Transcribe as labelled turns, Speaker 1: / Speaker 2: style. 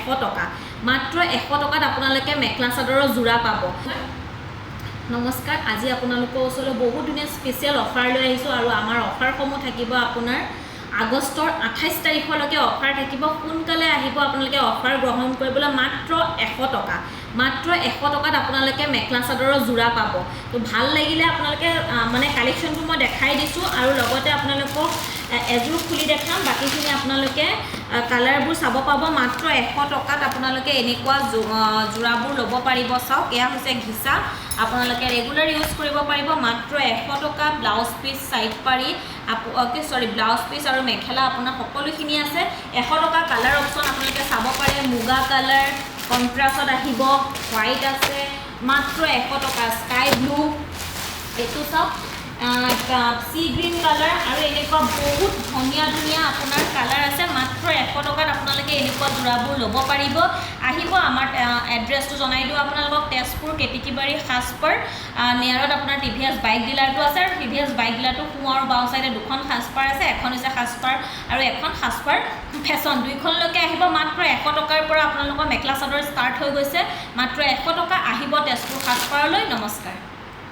Speaker 1: 100 টকা মাত্ৰ 100 টকাত আপোনালোকে মেখেলা চাদৰৰ যোৰা পাব নমস্কাৰ আজি আপোনালোকৰ ওচৰলৈ বহুত ধুনীয়া স্পেচিয়েল অফাৰ লৈ আহিছো আৰু আমাৰ অফাৰসমূহ থাকিব আপোনাৰ আগষ্টৰ 28 তাৰিখলৈকে অফাৰ থাকিব সোনকালে আহিব আপোনালোকে অফাৰ গ্ৰহণ কৰিবলৈ মাত্ৰ 100 টকা মাত্ৰ 100 টকাত আপোনালোকে মেখেলা চাদৰৰ যোৰা পাব তো ভাল লাগিলে আপোনালোকে মানে কালেকচনটো মই দেখাই দিছো আৰু লগতে আপোনালোকক এজোৰ খুলি দেখাম বাকিখিনি আপোনালোকে কালাৰবোৰ চাব পাব মাত্ৰ 100 টকাত আপোনালোকে এনেকুৱা যোৰাবোৰ ল'ব পাৰিব চাওক এয়া হৈছে ঘিচা আপোনালোকে ৰেগুলাৰ ইউজ কৰিব পাৰিব মাত্ৰ 100 টকা ব্লাউজ পিস সাইড পাৰি ব্লাউজ পিস আৰু মেখেলা আপোনাৰ সকলোখিনি আছে 100 টকা কালাৰ অপচন আপোনালোকে চাব পাৰে মুগা কালাৰ কন্ট্ৰাষ্টত আহিব হোৱাইট আছে মাত্ৰ 100 টকা স্কাই ব্লু এটো চাওক সি গ্ৰীন কালাৰ আৰু এনেকুৱা বহুত ধুনীয়া ধুনীয়া আপোনাৰ কালাৰ আছে মাত্ৰ 100 টকাত আপোনালোকে এনেকুৱা যোৰাবোৰ ল'ব পাৰিব আহিব আমাৰ এড্ৰেছটো জনাই দিও আপোনালোকক তেজপুৰ কেটিকিবাৰী খাসপাৰ নিয়াৰত আপোনাৰ টিভিএছ বাইক ডিলাৰটো আছে আৰু টিভিএছ বাইক ডিলাৰটো সোঁ আৰু বাওঁ সাইডে দুখন খাসপাৰ আছে এখন হৈছে খাসপাৰ আৰু এখন খাসপাৰ ফেশ্বন দুইখনলৈকে আহিব মাত্ৰ 100 টকাৰ পৰা আপোনালোকৰ মেখেলা চাদৰ ষ্টাৰ্ট হৈ গৈছে মাত্ৰ 100 টকা আহিব তেজপুৰ খাসপাৰলৈ নমস্কাৰ